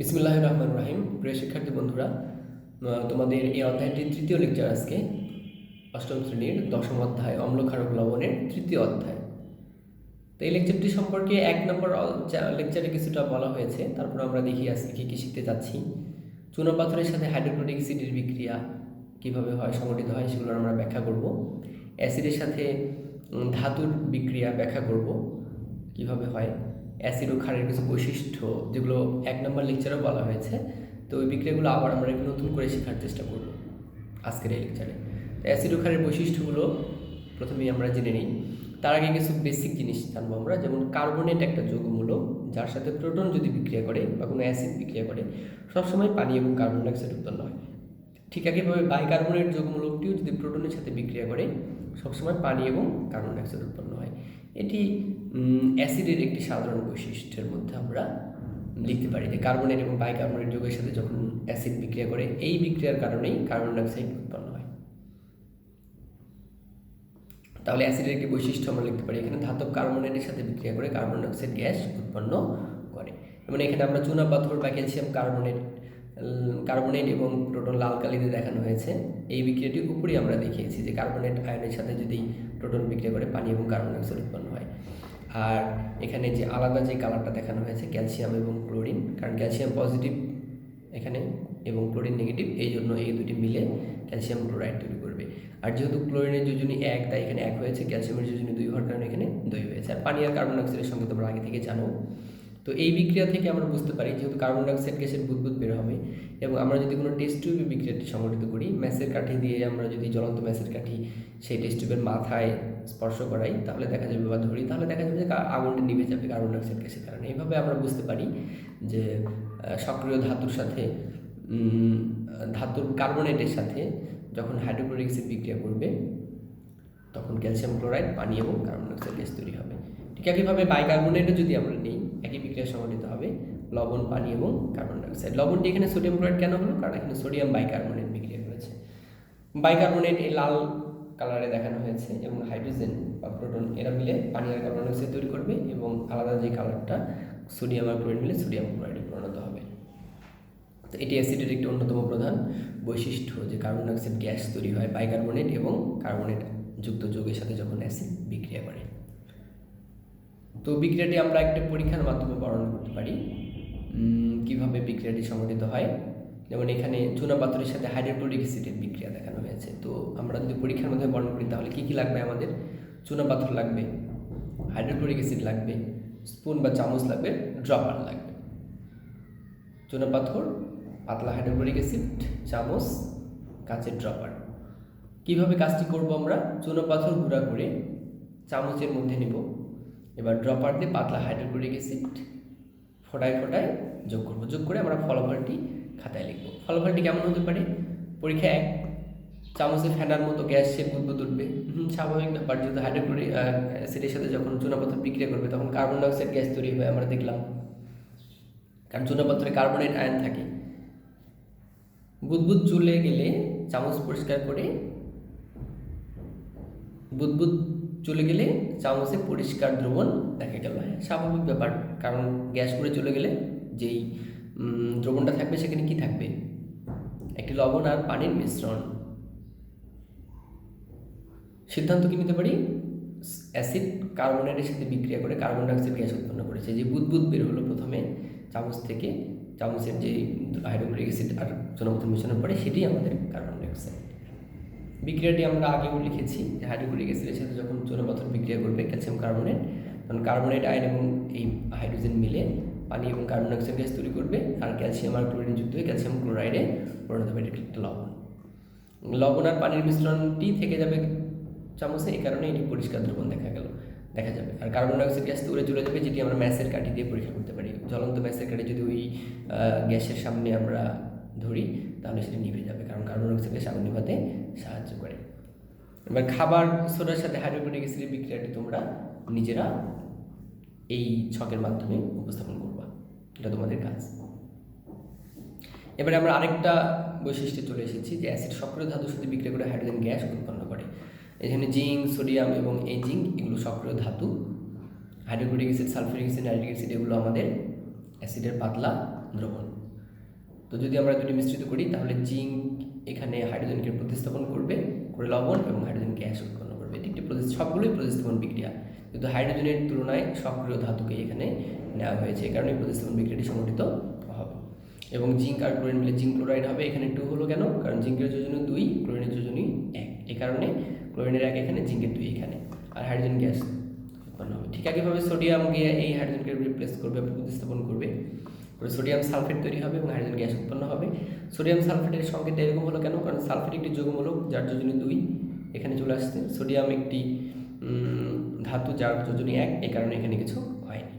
বিসমিল্লাহির রহমানির রহিম। প্রিয় শিক্ষার্থী বন্ধুরা, তোমাদের এই অধ্যায়টির তৃতীয় লেকচার আজকে অষ্টম শ্রেণীর দশম অধ্যায় অম্লক্ষারক লবণের তৃতীয় অধ্যায়। তো এই লেকচারটি সম্পর্কে 1 নম্বর লেকচারে কিছুটা বলা হয়েছে, তারপর আমরা দেখি আজকে কী কী শিখতে যাচ্ছি। চুনাপাথরের সাথে হাইড্রোক্লোরিক অ্যাসিডের বিক্রিয়া কীভাবে হয়, সংঘটিত হয়, সেগুলো আমরা ব্যাখ্যা করব। অ্যাসিডের সাথে ধাতুর বিক্রিয়া ব্যাখ্যা করব কীভাবে হয়। অ্যাসিড ও ক্ষারের কিছু বৈশিষ্ট্য যেগুলো 1 নম্বর লেকচারেও বলা হয়েছে, তো ওই বিক্রিয়াগুলো আবার আমরা একটু নতুন করে শেখার চেষ্টা করব আজকের এই লেকচারে। তো অ্যাসিড ও ক্ষারের বৈশিষ্ট্যগুলো প্রথমেই আমরা জেনে নিই। তার আগে কিছু বেসিক জিনিস জানবো আমরা, যেমন কার্বনেট একটা যৌগমূলক যার সাথে প্রোটন যদি বিক্রিয়া করে বা কোনো অ্যাসিড বিক্রিয়া করে সবসময় পানি এবং কার্বন ডাইঅক্সাইড উৎপন্ন হয়। ঠিক একইভাবে বাইকার্বনেট যৌগমূলকটিও যদি প্রোটনের সাথে বিক্রিয়া করে সবসময় পানি এবং কার্বন ডাইঅক্সাইড উৎপন্ন হয়। এটি অ্যাসিডের একটি সাধারণ বৈশিষ্ট্যের মধ্যে আমরা লিখতে পারি যে কার্বনেট এবং বাইকার্বনেট যৌগের সাথে যখন অ্যাসিড বিক্রিয়া করে এই বিক্রিয়ার কারণেই কার্বন ডাইঅক্সাইড উৎপন্ন হয়। তাহলে অ্যাসিডের একটি বৈশিষ্ট্য আমরা লিখতে পারি, এখানে ধাতব কার্বনেটের সাথে বিক্রিয়া করে কার্বন ডাইঅক্সাইড গ্যাস উৎপন্ন করে। মানে এখানে আমরা চুনা পাথর বা ক্যালসিয়াম কার্বনেট এবং প্রোটন লাল কালিতে দেখানো হয়েছে। এই বিক্রিয়াটির উপরেই আমরা দেখিয়েছি যে কার্বনেট আয়নের সাথে যদি প্রোটন বিক্রিয়া করে পানি এবং কার্বন ডাইঅক্সাইড উৎপন্ন হয়। আর এখানে যে আলাদা যে কালারটা দেখানো হয়েছে ক্যালসিয়াম এবং ক্লোরিন, কারণ ক্যালসিয়াম পজিটিভ এখানে এবং ক্লোরিন নেগেটিভ, এই জন্য এই দুটি মিলে ক্যালসিয়াম ক্লোরাইড তৈরি করবে। আর যেহেতু ক্লোরিনের যোজনী 1 তাই এখানে 1 হয়েছে, ক্যালসিয়ামের যোজনী 2 হওয়ার কারণে এখানে 2 হয়েছে। আর পানি আর কার্বন ডাইঅক্সাইডের সঙ্গে তোমরা আগে থেকে জানো। তো এই বিক্রিয়া থেকে আমরা বুঝতে পারি যেহেতু কার্বন ডাইঅক্সাইড গ্যাসের বুদবুদ বের হবে এবং আমরা যদি কোনো টেস্ট টিউবে বিক্রিয়াটি সংঘটিত করি, ম্যাসের কাঠি দিয়ে আমরা যদি জ্বলন্ত ম্যাসের কাঠি সেই টেস্ট টিউবের মাথায় স্পর্শ করাই তাহলে দেখা যাবে বা ধরি তাহলে দেখা যাবে যে আগুনটা নিভে যাবে কার্বন ডাইঅক্সাইড গ্যাসের কারণে। এইভাবে আমরা বুঝতে পারি যে সক্রিয় ধাতুর সাথে ধাতুর কার্বনেটের সাথে যখন হাইড্রোক্লোরিক অ্যাসিড বিক্রিয়া করবে তখন ক্যালসিয়াম ক্লোরাইড পানি এবং কার্বন ডাইঅক্সাইড গ্যাস তৈরি হবে। ঠিক একইভাবে বাইকার্বনেটও যদি আমরা নিই একই বিক্রিয়া সংঘটিত হবে, লবণ, পানি এবং কার্বন ডাইঅক্সাইড। লবণটি এখানে সোডিয়াম ক্লোরাইড কেন হলো? কারণ এখানে সোডিয়াম বাইকার্বনেট বিক্রিয়া করেছে। বাইকার্বনেট এই লাল কালারে দেখানো হয়েছে এবং হাইড্রোজেন বা প্রোটন এরা মিলে পানি আর কার্বন ডাইঅক্সাইড তৈরি করবে এবং আলাদা যে কালারটা সোডিয়াম আর ক্লোরিন মিলে সোডিয়াম ক্লোরাইডে পরিণত হবে। তো এটি অ্যাসিডের একটি অন্যতম প্রধান বৈশিষ্ট্য যে কার্বন ডাইঅক্সাইড গ্যাস তৈরি হয় বাইকার্বনেট এবং কার্বনেট যুক্ত যৌগের সাথে যখন অ্যাসিড বিক্রিয়া করে। তো বিক্রিয়াটি আমরা একটা পরীক্ষার মাধ্যমে বর্ণনা করতে পারি কিভাবে বিক্রিয়াটি সংঘটিত হয়। যেমন এখানে চুনা পাথরের সাথে হাইড্রোক্লোরিক অ্যাসিডের বিক্রিয়া দেখানো হয়েছে। তো আমরা যদি পরীক্ষার মাধ্যমে বর্ণনা করি তাহলে কী কী লাগবে? আমাদের চুনা পাথর লাগবে, হাইড্রোক্লোরিক অ্যাসিড লাগবে, স্পুন বা চামচ লাগবে, ড্রপার লাগবে। চুনা পাথর, পাতলা হাইড্রোক্লোরিক অ্যাসিড, চামচ, কাঁচের ড্রপার। কিভাবে কাজটি করব? আমরা চুনা পাথর গুঁড়া করে চামচের মধ্যে নেব, এবার ড্রপার দিয়ে পাতলা হাইড্রোক্লোরিক অ্যাসিড ফোটায় ফোটায় যোগ করব। যোগ করে আমরা ফলাফলটি খাতায় লিখব। ফলাফলটি কেমন হতে পারে? পরীক্ষা 1, চামচে ফেনার মতো গ্যাসের বুদবুদ উঠবে। স্বাভাবিক ব্যাপার, যেহেতু হাইড্রোক্লোরিক অ্যাসিডের সাথে যখন চুনাপাথর বিক্রিয়া করবে তখন কার্বন ডাইঅক্সাইড গ্যাস তৈরি হয়, আমরা দেখলাম, কারণ চুনাপাথরে কার্বনেট আয়ন থাকে। বুদবুদ চলে গেলে চামচ পরিষ্কার করে বুদবুদ চলে গেলে চামচে পরিষ্কার দ্রবণ দেখা গেল। স্বাভাবিক ব্যাপার, কারণ গ্যাস করে চলে গেলে যেই দ্রবণটা থাকবে সেখানে কি থাকবে? একটি লবণ আর পানির মিশ্রণ। সিদ্ধান্ত কি নিতে পারি? অ্যাসিড কার্বনেটের সাথে বিক্রিয়া করে কার্বন ডাইঅক্সাইড গ্যাস উৎপন্ন করেছে। যে বুদবুদ বের হলো প্রথমে চামচ থেকে, চামচের যে হাইড্রোক্লোরিক অ্যাসিড আর চুনাপাথর মিশ্রণের পরে সেটি আমাদের কার্বন ডাইঅক্সাইড। বিক্রিয়াটি আমরা আগেও লিখেছি যে হাইড্রোক্লোরিক অ্যাসিডের সাথে যখন চুনাপাথর বিক্রিয়া করবে ক্যালসিয়াম কার্বনেট, তখন কার্বনেট আয়ন এবং এই হাইড্রোজেন মিলে পানি এবং কার্বন ডাইঅক্সাইড গ্যাস তৈরি করবে আর ক্যালসিয়াম আর ক্লোরিন যুক্ত হয়ে ক্যালসিয়াম ক্লোরাইডে পরিণত হবে। এটা একটা লবণ আর পানির মিশ্রণটি থেকে যাবে চামচে, এই কারণে এটি পরিষ্কার দ্রবণ দেখা যাবে। আর কার্বন ডাইঅক্সাইড গ্যাস তো উড়ে চলে যাবে, যেটি আমরা ম্যাসের কাঠি দিয়ে পরীক্ষা করতে পারি। জ্বলন্ত ম্যাসের কাঠি যদি ওই গ্যাসের সামনে আমরা ধরি তাহলে সেটি নিভে যাবে, কারণ কার্বন ডাইঅক্সাইড গ্যাস আগুন নিভাতে সাহায্য করে। এবার খাবার সোডার সাথে হাইড্রোক্লোরিক অ্যাসিডের বিক্রিয়াটি তোমরা নিজেরা এই ছকের মাধ্যমে উপস্থাপন করবা, এটা তোমাদের কাজ। এবারে আমরা আরেকটা বৈশিষ্ট্যে চলে এসেছি যে অ্যাসিড সক্রিয় ধাতুর সাথে বিক্রিয়া করে হাইড্রোজেন গ্যাস উৎপন্ন করে। এখানে জিঙ্ক, সোডিয়াম এবং এই জিঙ্ক এগুলো সক্রিয় ধাতু। Hydrochloric acid, sulphuric acid, nitric acid এগুলো আমাদের অ্যাসিডের পাতলা দ্রবণ। তো যদি আমরা দুটি মিশ্রিত করি তাহলে জিঙ্ক এখানে হাইড্রোজেনকে প্রতিস্থাপন করবে করে লবণ এবং হাইড্রোজেন গ্যাস উৎপন্ন করবে। এটি একটি সবগুলোই প্রতিস্থাপন বিক্রিয়া, কিন্তু হাইড্রোজেনের তুলনায় সক্রিয় ধাতুকে এখানে নেওয়া হয়েছে, এই কারণে প্রতিস্থাপন বিক্রিয়াটি সংঘটিত হবে। এবং জিঙ্ক আর ক্লোরিন মিলে জিঙ্ক ক্লোরাইড হবে। এখানে 2 হলো কেন? কারণ জিঙ্কের যোজনী 2, ক্লোরিনের যোজনী 1, এই কারণে ক্লোরিনের 1 এখানে, জিঙ্কের 2 এখানে, আর হাইড্রোজেন গ্যাস উৎপন্ন হবে। ঠিক একইভাবে সোডিয়াম গিয়ে এই হাইড্রোজেনকে রিপ্লেস করবে, প্রতিস্থাপন করবে, সোডিয়াম সালফেট তৈরি হবে এবং হাইড্রোজেন গ্যাস উৎপন্ন হবে। সোডিয়াম সালফেটের সংকেত এরকম হলো কেন? কারণ সালফেট একটি যৌগমূলক যার যোজনী 2 এখানে চলে আসছে। সোডিয়াম একটি ধাতু যার যোজনী 1, এই কারণে এখানে কিছু হয়নি।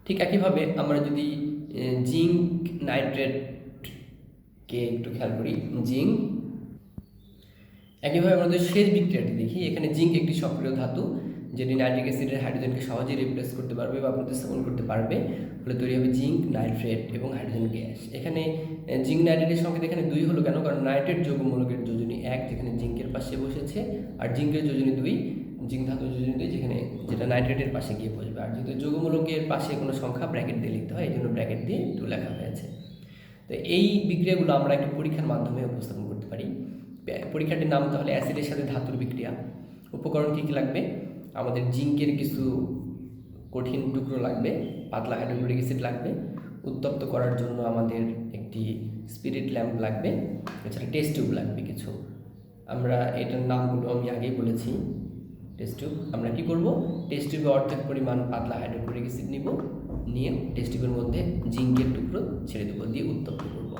ঠিক একইভাবে আমরা যদি জিঙ্ক নাইট্রেটকে একটু খেয়াল করি, জিঙ্ক একইভাবে আমাদের শেষ বিক্রিয়াটি দেখি। এখানে জিঙ্ক একটি সক্রিয় ধাতু যেটি নাইট্রিক অ্যাসিডের হাইড্রোজেনকে সহজেই রিপ্লেস করতে পারবে বা প্রতিস্থাপন করতে পারবে, ফলে তৈরি হবে জিঙ্ক নাইট্রেট এবং হাইড্রোজেন গ্যাস। এখানে জিঙ্ক নাইট্রেটের সংকেত এখানে 2 হলো কেন? কারণ নাইট্রেট যৌগমূলকের যোজনী 1 যেখানে জিঙ্কের পাশে বসেছে, আর জিঙ্কের যোজনী 2, জিঙ্ক ধাতুর যোজনী 2 যেখানে, যেটা নাইট্রেটের পাশে গিয়ে বসবে। আর যেহেতু যৌগমূলকের পাশে কোনো সংখ্যা ব্র্যাকেট দিয়ে লিখতে হয়, এই জন্য ব্র্যাকেট দিয়ে 2 লেখা হয়েছে। তো এই বিক্রিয়াগুলো আমরা একটি পরীক্ষার মাধ্যমে উপস্থাপন করতে পারি। পরীক্ষাটির নাম তাহলে অ্যাসিডের সাথে ধাতুর বিক্রিয়া। উপকরণ কী কী লাগবে? আমাদের জিঙ্কের কিছু কঠিন টুকরো লাগবে, পাতলা হাইড্রোক্লোরিক অ্যাসিড লাগবে, উত্তপ্ত করার জন্য আমাদের একটি স্পিরিট ল্যাম্প লাগবে, এছাড়া টেস্ট টিউব লাগবে কিছু। আমরা এটার নামগুলো আমি আগেই বলেছি। টেস্ট টিউব আমরা কী করব? টেস্ট টিউবে অর্ধেক পরিমাণ পাতলা হাইড্রোক্লোরিক অ্যাসিড নিব, নিয়ে টেস্ট টিউবের মধ্যে জিঙ্কের টুকরো ছেড়ে দেবো, দিয়ে উত্তপ্ত করব।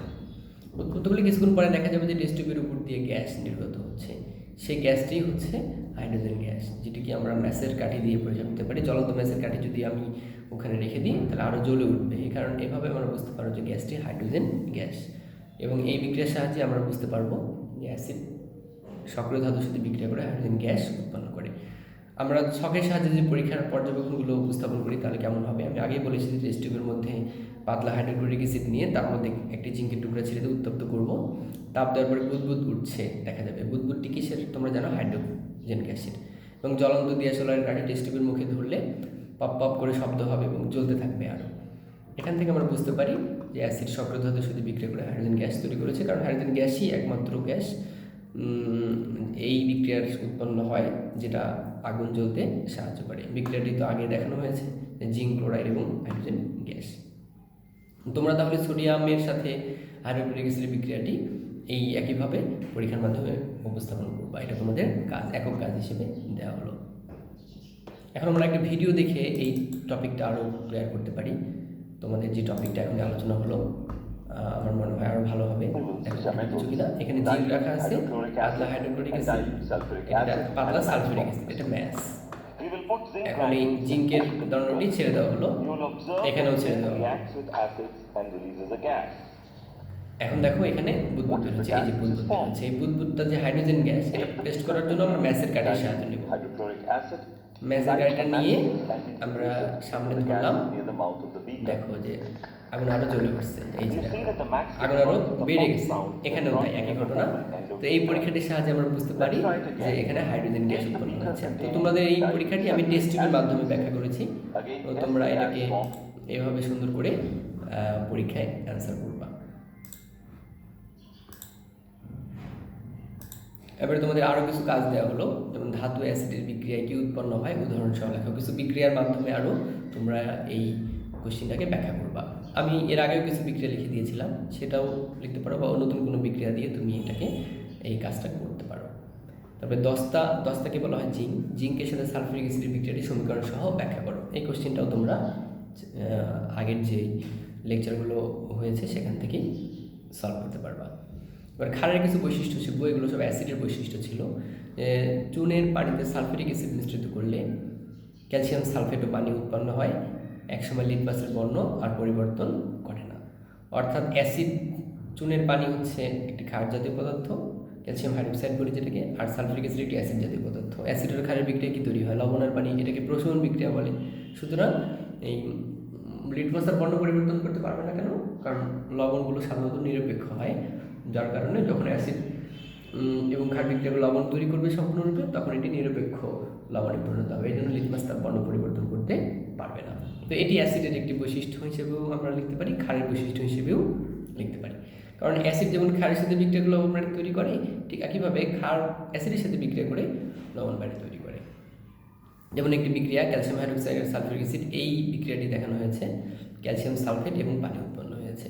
উত্তপ্ত করলে কিছুক্ষণ পরে দেখা যাবে যে টেস্ট টিউবের উপর দিয়ে গ্যাস নির্গত হচ্ছে। সেই গ্যাসটি হচ্ছে হাইড্রোজেন গ্যাস, যেটিকে আমরা ম্যাসের কাঠি দিয়ে পরিচয় করতে পারি। জ্বলন্ত ম্যাসের কাঠি যদি আমি ওখানে রেখে দিই তাহলে আরও জ্বলে উঠবে, এই কারণে এভাবে আমরা বুঝতে পারবো যে গ্যাসটি হাইড্রোজেন গ্যাস। এবং এই বিক্রিয়ার সাহায্যে আমরা বুঝতে পারবো যে অ্যাসিড সক্রিয় ধাতুর সাথে বিক্রিয়া করে হাইড্রোজেন গ্যাস উৎপন্ন করে। আমরা ছকের সাহায্যে যদি পরীক্ষার পর্যবেক্ষণগুলো উপস্থাপন করি তাহলে কেমন হবে? আমি আগেই বলেছি যে টেস্ট টিউবের মধ্যে পাতলা হাইড্রোক্লোরিক অ্যাসিড নিয়ে তার মধ্যে একটি জিঙ্কের টুকরা ছেড়ে দিয়ে উত্তপ্ত করব। তাপ দেওয়ার পরে বুদবুদ উঠছে দেখা যাবে। বুদবুদটি কিসের? তোমরা জানো, হাইড্রোজেন গ্যাসের। এবং জ্বলন্ত ডিএসএলআরের কাঠি টেস্ট টিউবের মুখে ধরলে পপ পপ করে শব্দ হবে এবং জ্বলতে থাকবে আরও। এখান থেকে আমরা বুঝতে পারি যে অ্যাসিড সক্রিয় ধাতুর সাথে বিক্রিয়া করে হাইড্রোজেন গ্যাস তৈরি করেছে, কারণ হাইড্রোজেন গ্যাসই একমাত্র গ্যাস এই বিক্রিয়ার উৎপন্ন হয় যেটা আগুন জ্বলতে সাহায্য করে। বিক্রিয়াটি তো আগে দেখানো হয়েছে, জিঙ্ক ক্লোরাইড এবং হাইড্রোজেন গ্যাস। তোমরা তাহলে সোডিয়ামের সাথে হাইড্রোক্লোরিক অ্যাসিডের বিক্রিয়াটি এই একইভাবে পরীক্ষার মাধ্যমে উপস্থাপন করবা। এটা তোমাদের কাজ, একক কাজ হিসেবে দেওয়া হলো। এখন আমরা একটা ভিডিও দেখে এই টপিকটা আরও ক্লিয়ার করতে পারি। তোমাদের যে টপিকটা এখন আলোচনা হলো আমার মনে হয় আরও ভালো হবে। কিছু কিনা এখানে জিঙ্ক রাখা আছে, পাতলা হাইড্রোক্লোরিক অ্যাসিড, এটা পাতলা সালফিউরিক অ্যাসিড, এটা ম্যাস। এখন এই জিঙ্কের দণ্ডটি ছেড়ে দেওয়া হলো, এখানেও ছেড়ে দেওয়া হলো। এখন দেখো এখানে বুদবুদ বের হচ্ছে, এই যে বুদবুদ বের হচ্ছে। এই বুদবুদটা যে হাইড্রোজেন গ্যাস, এটা টেস্ট করার জন্য আমরা ম্যাসের কাঠির সাহায্য নেব। ম্যাসের কাঠিটা নিয়ে আমরা সামনে ধরলাম, দেখো যে আগুন আরও জ্বলে উঠছে। এই যে আগুন আরও বেড়ে গেছে, এখানেও তাই একই ঘটনা। তো এই পরীক্ষাটির সাহায্যে আমরা বুঝতে পারি যে এখানে হাইড্রোজেন গ্যাস উৎপন্ন হচ্ছে। তো তোমাদের এই পরীক্ষাটি আমি টেস্ট টিউবের মাধ্যমে ব্যাখ্যা করেছি, তো তোমরা এটাকে এভাবে সুন্দর করে পরীক্ষায় অ্যান্সার করবা। এবারে তোমাদের আরও কিছু কাজ দেওয়া হলো, যেমন ধাতু অ্যাসিডের বিক্রিয়ায় কি উৎপন্ন হয় উদাহরণ সহ লেখো। কিছু বিক্রিয়ার মাধ্যমে আরও তোমরা এই কোশ্চেনটাকে ব্যাখ্যা করবা। আমি এর আগেও কিছু বিক্রিয়া লিখে দিয়েছিলাম, সেটাও লিখতে পারো, বা নতুন কোনো বিক্রিয়া দিয়ে তুমি এটাকে এই কাজটা করতে পারো। তারপরে দস্তাকে বলা হয় জিঙ্ক। জিঙ্কের সাথে সালফিউরিক অ্যাসিডের বিক্রিয়াটি সমীকরণ সহ ব্যাখ্যা করো। এই কোশ্চেনটাও তোমরা আগের যে লেকচারগুলো হয়েছে সেখান থেকেই সলভ করতে পারবা। এবার ক্ষারের কিছু বৈশিষ্ট্য শিখবো, এগুলো সব অ্যাসিডের বৈশিষ্ট্য ছিল। চুনের পানিতে সালফিউরিক অ্যাসিড মিশ্রিত করলে ক্যালসিয়াম সালফেট ও পানি উৎপন্ন হয়, একসময় লিটমাসের বর্ণ আর পরিবর্তন ঘটে না। অর্থাৎ অ্যাসিড, চুনের পানি হচ্ছে একটি ক্ষার জাতীয় পদার্থ, ক্যালসিয়াম হাইড্রোক্সাইড বলি যেটাকে, আর সালফিউরিক অ্যাসিড একটি অ্যাসিড জাতীয় পদার্থ। অ্যাসিড আর ক্ষারের বিক্রিয়া কি তৈরি হয়? লবণ আর পানি, এটাকে প্রশমন বিক্রিয়া বলে। সুতরাং এই লিটমাস আর বর্ণ পরিবর্তন করতে পারবে না কেন? কারণ লবণগুলো সাধারণত নিরপেক্ষ হয়, যার কারণে যখন অ্যাসিড এবং ক্ষার বিক্রিয়া লবণ তৈরি করবে সম্পূর্ণরূপে, তখন এটি নিরপেক্ষ লবণে পরিণত হবে। এই জন্য লিটমাস তার বর্ণ পরিবর্তন করতে পারবে না। তো এটি অ্যাসিডের একটি বৈশিষ্ট্য হিসেবেও আমরা লিখতে পারি, ক্ষারের বৈশিষ্ট্য হিসেবেও লিখতে পারি। কারণ অ্যাসিড যেমন ক্ষারের সাথে বিক্রিয়া করে লবণ বাড়ি তৈরি করে, ঠিক একইভাবে ক্ষার অ্যাসিডের সাথে বিক্রিয়া করে লবণ বাড়ি তৈরি করে। যেমন একটি বিক্রিয়া ক্যালসিয়াম হাইড্রোক্সাইড আর সালফিউরিক অ্যাসিড, এই বিক্রিয়াটি দেখানো হয়েছে ক্যালসিয়াম সালফেট এবং পানি উৎপন্ন হয়েছে।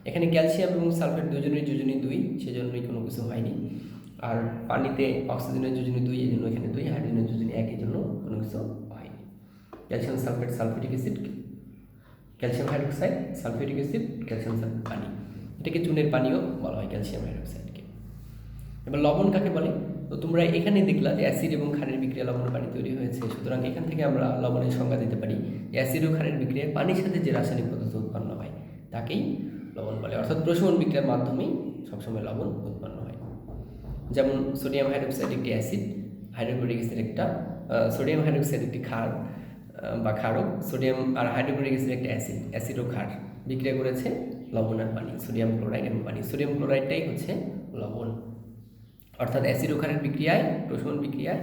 এখানে ক্যালসিয়াম এবং সালফেট দুজনের যোজনী 2, সেজন্যই কোনো কিছু হয়নি। আর পানিতে অক্সিজেনের যোজনী 2, এই জন্য এখানে 2, হাইড্রোজেনের যোজনী 1, এই জন্য কোনো কিছু হয়নি। Calcium sulphate, sulphuric acid, calcium hydroxide, sulphuric acid, calcium sulphate, পানি, এটাকে চুনের পানিও বলা হয় ক্যালসিয়াম হাইড্রোক্সাইডকে। এবার লবণ কাকে বলে? তো তোমরা এখানে দেখলা যে অ্যাসিড এবং ক্ষারের বিক্রিয়া লবণ পানি তৈরি হয়েছে, সুতরাং এখান থেকে আমরা লবণের সংজ্ঞা দিতে পারি যে অ্যাসিড ও ক্ষারের বিক্রিয়ায় পানির সাথে যে রাসায়নিক পদার্থ উৎপন্ন হয় তাকেই লবণ বলে, অর্থাৎ প্রশমন বিক্রিয়ার মাধ্যমেই সবসময় লবণ উৎপন্ন হয়। যেমন সোডিয়াম হাইড্রোক্সাইড একটি অ্যাসিড, হাইড্রোক্লোরিক অ্যাসিড একটা সোডিয়াম হাইড্রোক্সাইড একটি ক্ষার বা ক্ষারক, সোডিয়াম আর হাইড্রোক্লোরিক অ্যাসিড একটা অ্যাসিড, অ্যাসিড ও ক্ষার বিক্রিয়া করেছে লবণ আর পানি, সোডিয়াম ক্লোরাইড এবং পানি। সোডিয়াম ক্লোরাইডটাই হচ্ছে লবণ, অর্থাৎ অ্যাসিড ও ক্ষারের বিক্রিয়ায়, প্রশমন বিক্রিয়ায়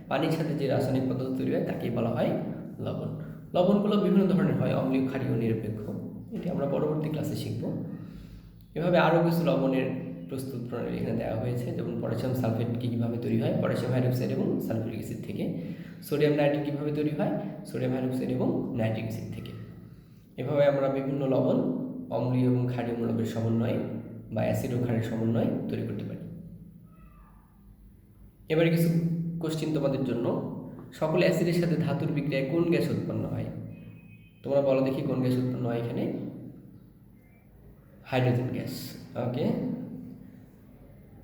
পানির সাথে যে রাসায়নিক পদার্থ তৈরি হয় তাকেই বলা হয় লবণ। লবণগুলো বিভিন্ন ধরনের হয়, অম্লীয়, ক্ষারীয়, নিরপেক্ষ, এটি আমরা পরবর্তী ক্লাসে শিখব। এভাবে আরও কিছু লবণের প্রস্তুত প্রণালী এখানে দেওয়া হয়েছে, যেমন পটাশিয়াম সালফেট কীভাবে তৈরি হয়, পটাশিয়াম হাইড্রোক্সাইড এবং সালফিউরিক অ্যাসিড থেকে। সোডিয়াম নাইট্রেট কীভাবে তৈরি হয়, সোডিয়াম হাইড্রোক্সাইড এবং নাইট্রিক অ্যাসিড থেকে। এভাবে আমরা বিভিন্ন লবণ অম্লীয় এবং ক্ষারীয় মূলকের সমন্বয়ে বা অ্যাসিড ও ক্ষারের সমন্বয়ে তৈরি করতে পারি। এবারে কিছু কোশ্চিন তোমাদের জন্য। সকল অ্যাসিডের সাথে ধাতুর বিক্রিয়ায় কোন গ্যাস উৎপন্ন হয়? তোমরা বলো দেখি কোন গ্যাস উৎপন্ন হয় এখানে? Hydrogen gas. ওকে,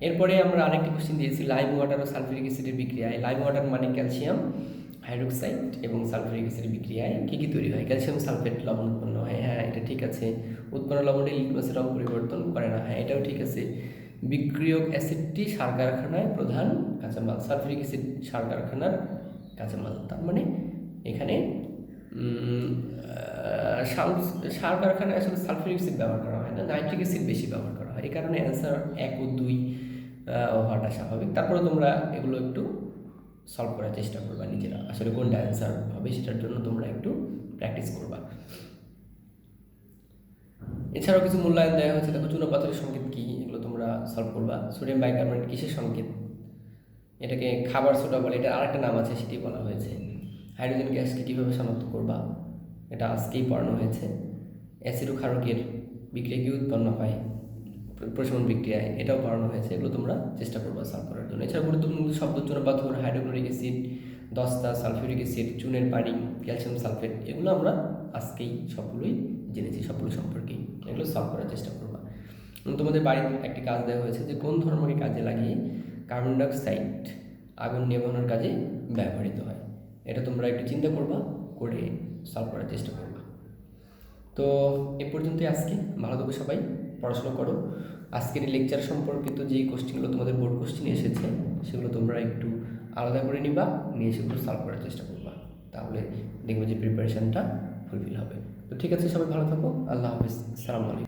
এরপরে আমরা আরেকটি কোশ্চিন দিয়েছি, লাইম ওয়াটার ও সালফিউরিক অ্যাসিডের বিক্রিয়ায়, লাইম ওয়াটার মানে ক্যালসিয়াম হাইড্রোক্সাইড এবং সালফিউরিক অ্যাসিডের বিক্রিয়ায় কী কী তৈরি হয়? ক্যালসিয়াম সালফেট লবণ উৎপন্ন হয়, হ্যাঁ এটা ঠিক আছে। উৎপন্ন লবণে লিটমাসের রং পরিবর্তন করে না, হ্যাঁ এটাও ঠিক আছে। বিক্রিয়ক অ্যাসিডটি সার কারখানায় প্রধান কাঁচামাল, সালফিউরিক অ্যাসিড সার কারখানার কাঁচামাল, তার মানে এখানে সার কারখানায় আসলে সালফিউরিক অ্যাসিড ব্যবহার করা হয় না, নাইট্রিক অ্যাসিড বেশি ব্যবহার করা হয়, এই কারণে অ্যান্সার 1 ও 2 হওয়াটা স্বাভাবিক। তারপরে তোমরা এগুলো একটু সলভ করার চেষ্টা করবা নিজেরা, আসলে কোনটা অ্যান্সার হবে সেটার জন্য তোমরা একটু প্র্যাকটিস করবা। এছাড়াও কিছু মূল্যায়ন দেওয়া হয়েছে, দেখো চুনাপাথরের সংকেত কী, এগুলো তোমরা সলভ করবা। সোডিয়াম বাইকার্বনেট কিসের সংকেত? এটাকে খাবার সোডা বলে, এটা আরেকটা নাম আছে সেটি বলা হয়েছে। হাইড্রোজেন গ্যাসকে কীভাবে শনাক্ত করবা, এটা আজকেই পড়ানো হয়েছে। অ্যাসিড ও ক্ষারকের বিক্রিয়া কী উৎপন্ন হয় প্রশমন বিক্রিয়ায়, এটাও পড়ানো হয়েছে, এগুলো তোমরা চেষ্টা করবা সলভ করার জন্য। এছাড়া গুরুত্বপূর্ণ শব্দ চুনাপাথর, হাইড্রোক্লোরিক অ্যাসিড, দস্তা, সালফিউরিক অ্যাসিড, চুনের পানি, ক্যালসিয়াম সালফেট, এগুলো আমরা আজকেই সবগুলোই জেনেছি, সবগুলো সম্পর্কেই, এগুলো সলভ করার চেষ্টা করবা। তোমাদের বাড়িতে একটি কাজ দেওয়া হয়েছে যে কোন ধর্মকে কাজে লাগিয়ে কার্বন ডাইঅক্সাইড আগুন নেভানোর কাজে ব্যবহৃত হয়, এটা তোমরা একটু চিন্তা করবা, করে সলভ করার চেষ্টা করবা। তো এ পর্যন্তই আজকে, ভালো থাকো সবাই, পড়াশোনা করো। আজকের এই লেকচার সম্পর্কিত যে কোশ্চেনগুলো তোমাদের বোর্ড কোশ্চেন এসেছে সেগুলো তোমরা একটু আলাদা করে নিবা, নিয়ে সেগুলো সলভ করার চেষ্টা করবা, তাহলে দেখবে যে প্রিপারেশানটা ফুলফিল হবে। তো ঠিক আছে, সবাই ভালো থাকো, আল্লাহ হাফিজ, আসসালামু আলাইকুম।